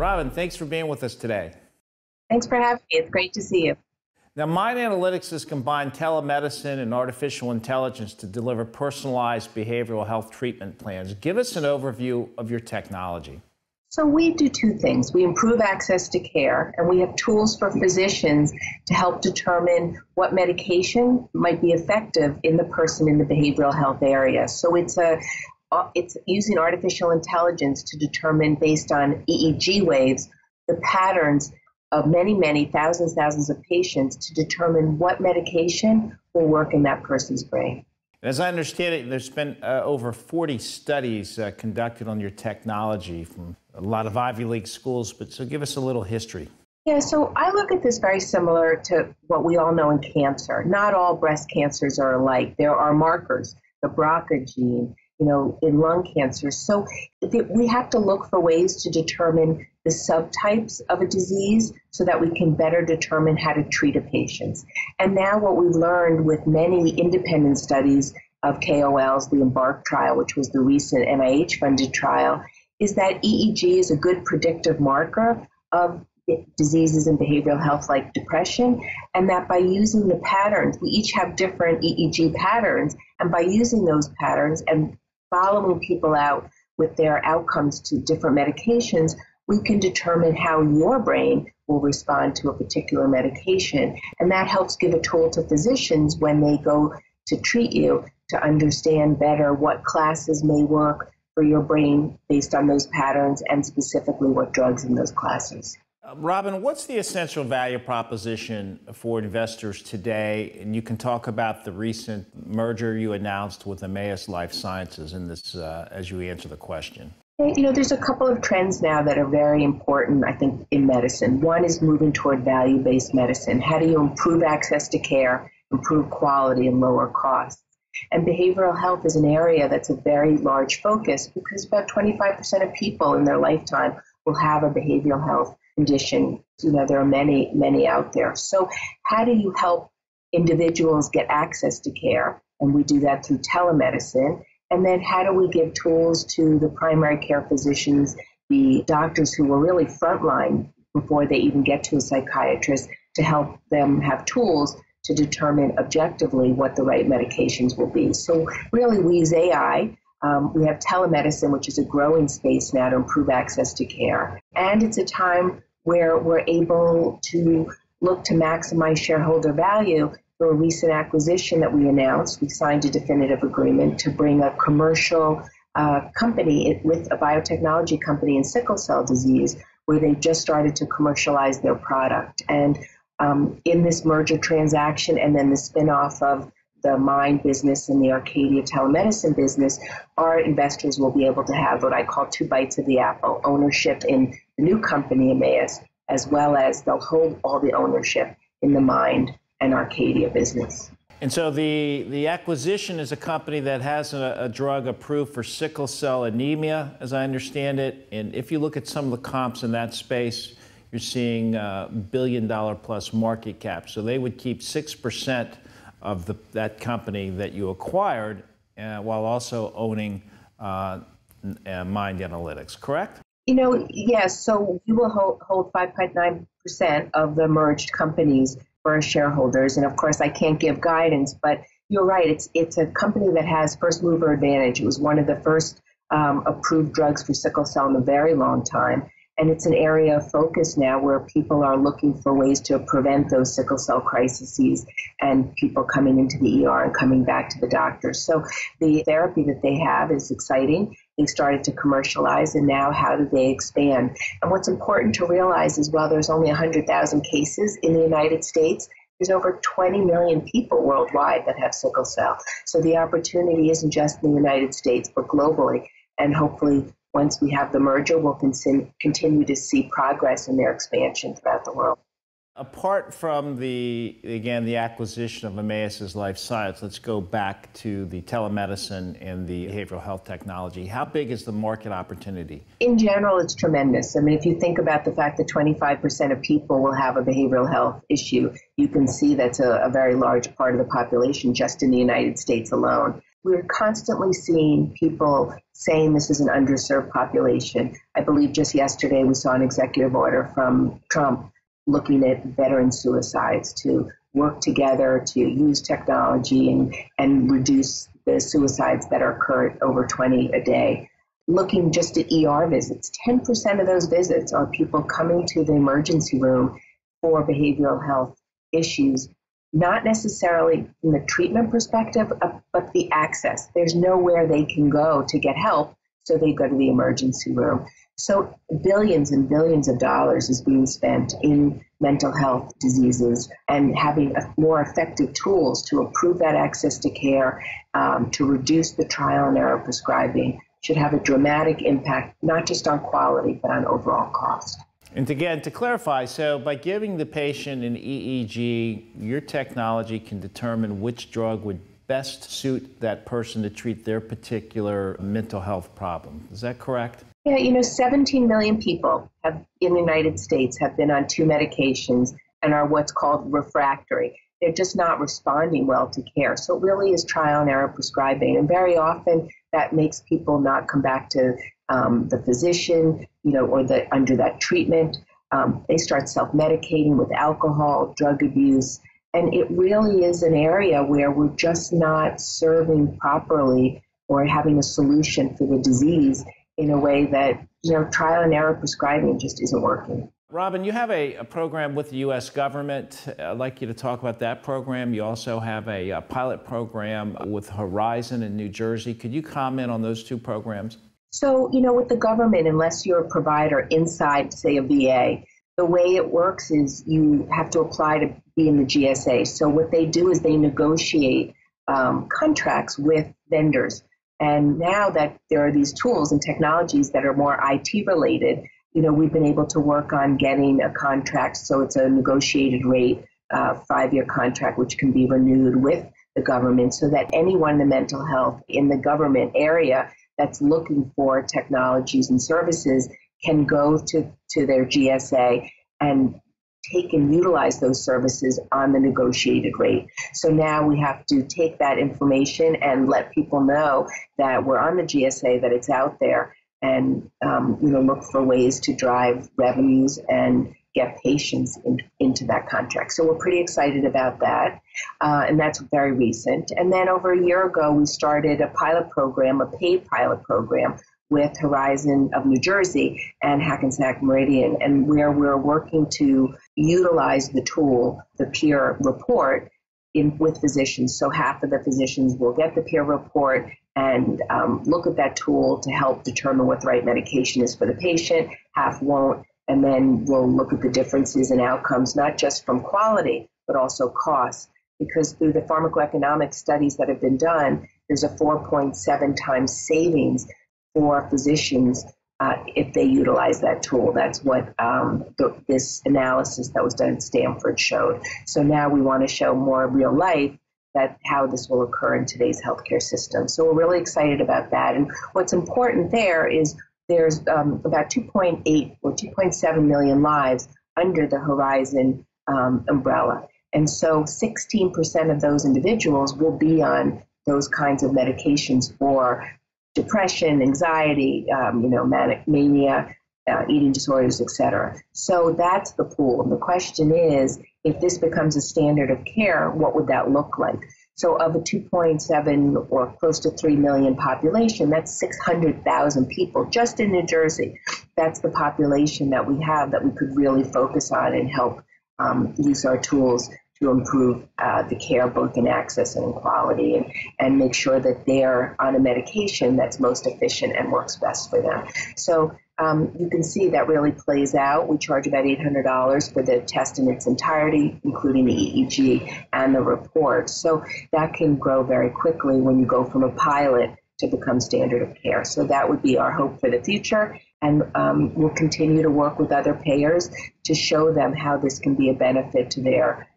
Robin, thanks for being with us today. Thanks for having me. It's great to see you. Now, MYnd Analytics has combined telemedicine and artificial intelligence to deliver personalized behavioral health treatment plans. Give us an overview of your technology. So we do two things. We improve access to care, and we have tools for physicians to help determine what medication might be effective in the person in the behavioral health area. So it's using artificial intelligence to determine, based on EEG waves, the patterns of many thousands of patients to determine what medication will work in that person's brain. As I understand it, there's been over 40 studies conducted on your technology from a lot of Ivy League schools, so give us a little history. Yeah, so I look at this very similar to what we all know in cancer. Not all breast cancers are alike. There are markers, the BRCA gene, in lung cancer. So we have to look for ways to determine the subtypes of a disease so that we can better determine how to treat a patient. And now what we've learned with many independent studies of KOLs, the EMBARK trial, which was the recent NIH-funded trial, is that EEG is a good predictive marker of diseases in behavioral health like depression, and that by using the patterns, we each have different EEG patterns, and by using those patterns and following people out with their outcomes to different medications, we can determine how your brain will respond to a particular medication. And that helps give a tool to physicians when they go to treat you to understand better what classes may work for your brain based on those patterns and specifically what drugs in those classes. Robin, what's the essential value proposition for investors today? And you can talk about the recent merger you announced with Emmaus Life Sciences in this as you answer the question. There's a couple of trends now that are very important, I think, in medicine. One is moving toward value-based medicine. How do you improve access to care, improve quality, and lower costs? And behavioral health is an area that's a very large focus because about 25% of people in their lifetime will have a behavioral health condition. There are many out there. So how do you help individuals get access to care? And we do that through telemedicine. And then how do we give tools to the primary care physicians, the doctors who were really frontline before they even get to a psychiatrist, to help them have tools to determine objectively what the right medications will be. So really we use AI. We have telemedicine, which is a growing space now to improve access to care. And it's a time where we're able to look to maximize shareholder value through a recent acquisition that we announced. We signed a definitive agreement to bring a commercial company with a biotechnology company in sickle cell disease, where they've just started to commercialize their product. And in this merger transaction and then the spinoff of the MYnd business and the Arcadia telemedicine business, our investors will be able to have what I call two bites of the apple: ownership in the new company, Emmaus, as well as they'll hold all the ownership in the MYnd and Arcadia business. And so the acquisition is a company that has a drug approved for sickle cell anemia, as I understand it. And if you look at some of the comps in that space, you're seeing billion-dollar-plus market cap. So they would keep 6% of that company that you acquired while also owning MYnd Analytics, correct? Yes. So we will hold 5.9% of the merged companies for our shareholders. And of course, I can't give guidance, but you're right. It's a company that has first mover advantage. It was one of the first approved drugs for sickle cell in a very long time. And it's an area of focus now where people are looking for ways to prevent those sickle cell crises and people coming into the ER and coming back to the doctor. So the therapy that they have is exciting. They started to commercialize, and now how do they expand? And what's important to realize is while there's only 100,000 cases in the United States, there's over 20 million people worldwide that have sickle cell. So the opportunity isn't just in the United States, but globally. And hopefully, once we have the merger, we'll continue to see progress in their expansion throughout the world. Apart from the acquisition of Emmaus Life Science, let's go back to the telemedicine and the behavioral health technology. How big is the market opportunity? In general, it's tremendous. I mean, if you think about the fact that 25% of people will have a behavioral health issue, you can see that's a very large part of the population just in the United States alone. we're constantly seeing people saying this is an underserved population. I believe just yesterday we saw an executive order from Trump looking at veteran suicides to work together to use technology and reduce the suicides that occur over 20 a day. Looking just at ER visits, 10% of those visits are people coming to the emergency room for behavioral health issues, not necessarily from the treatment perspective, but the access. There's nowhere they can go to get help, so they go to the emergency room. So billions and billions of dollars is being spent in mental health diseases, and having more effective tools to improve that access to care, to reduce the trial and error prescribing should have a dramatic impact, not just on quality, but on overall cost. And again, to clarify, so by giving the patient an EEG, your technology can determine which drug would best suit that person to treat their particular mental health problem. Is that correct? Yeah, 17 million people in the United States have been on 2 medications and are what's called refractory. They're just not responding well to care. So it really is trial and error prescribing. And very often that makes people not come back to the physician, or under that treatment. They start self-medicating with alcohol, drug abuse. And it really is an area where we're just not serving properly or having a solution for the disease in a way that, trial and error prescribing just isn't working. Robin, you have a program with the U.S. government. I'd like you to talk about that program. You also have a pilot program with Horizon in New Jersey. Could you comment on those 2 programs? So, with the government, unless you're a provider inside, say, a VA, the way it works is you have to apply to be in the GSA. So what they do is they negotiate contracts with vendors. And now that there are these tools and technologies that are more IT related, we've been able to work on getting a contract. So it's a negotiated rate, 5-year contract, which can be renewed with the government, so that anyone in the mental health in the government area that's looking for technologies and services can go to their GSA and take and utilize those services on the negotiated rate. So now we have to take that information and let people know that we're on the GSA, that it's out there, and look for ways to drive revenues and get patients into that contract. So we're pretty excited about that, and that's very recent. And then over a year ago, we started a pilot program, a paid pilot program with Horizon of New Jersey and Hackensack Meridian, and where we're working to utilize the tool, the peer report, with physicians. So half of the physicians will get the peer report and look at that tool to help determine what the right medication is for the patient. Half won't. And then we'll look at the differences in outcomes, not just from quality, but also cost. Because through the pharmacoeconomic studies that have been done, there's a 4.7 times savings for physicians if they utilize that tool. That's what this analysis that was done at Stanford showed. So now we want to show more real life that how this will occur in today's healthcare system. So we're really excited about that. And what's important there is there's about 2.8 or 2.7 million lives under the Horizon umbrella. And so 16% of those individuals will be on those kinds of medications for depression, anxiety, manic mania, eating disorders, et cetera. So that's the pool. And the question is, if this becomes a standard of care, what would that look like? So of a 2.7 or close to 3 million population, that's 600,000 people just in New Jersey. That's the population that we have that we could really focus on and help use our tools to improve the care, both in access and in quality, and make sure that they're on a medication that's most efficient and works best for them. So you can see that really plays out. We charge about $800 for the test in its entirety, including the EEG and the report. So that can grow very quickly when you go from a pilot to become standard of care. So that would be our hope for the future. And we'll continue to work with other payers to show them how this can be a benefit to their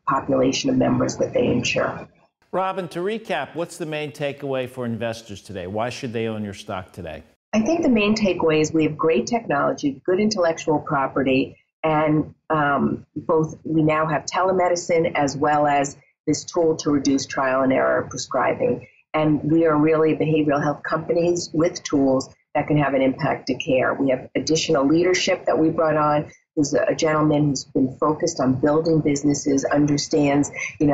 population of members that they insure. Robin, to recap, what's the main takeaway for investors today? Why should they own your stock today? I think the main takeaway is we have great technology, good intellectual property, and we now have telemedicine as well as this tool to reduce trial and error prescribing. And we are really behavioral health companies with tools that can have an impact to care. We have additional leadership that we brought on, who's a gentleman who's been focused on building businesses, understands,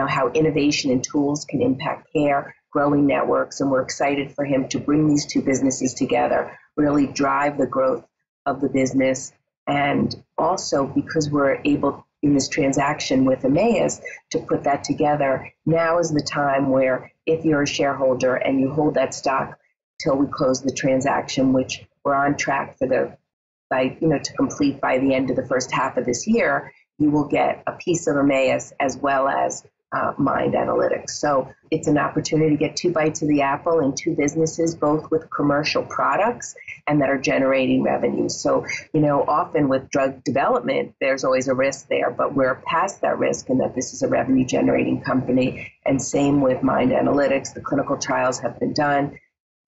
how innovation and tools can impact care, growing networks, and we're excited for him to bring these two businesses together, really drive the growth of the business. And also, because we're able in this transaction with Emmaus to put that together, now is the time where if you're a shareholder and you hold that stock till we close the transaction, which we're on track for to complete by the end of the first half of this year, you will get a piece of Emmaus as well as MYnd Analytics. So it's an opportunity to get two bites of the apple in two businesses, both with commercial products and that are generating revenue. So, often with drug development, there's always a risk there, but we're past that risk in that this is a revenue generating company. And same with MYnd Analytics. The clinical trials have been done.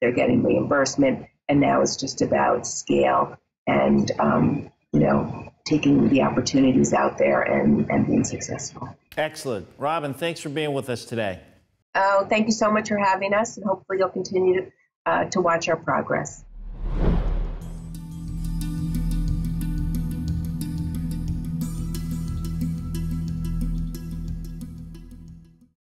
They're getting reimbursement. And now it's just about scale and, taking the opportunities out there and being successful. Excellent. Robin, thanks for being with us today. Oh, thank you so much for having us, and hopefully you'll continue to watch our progress.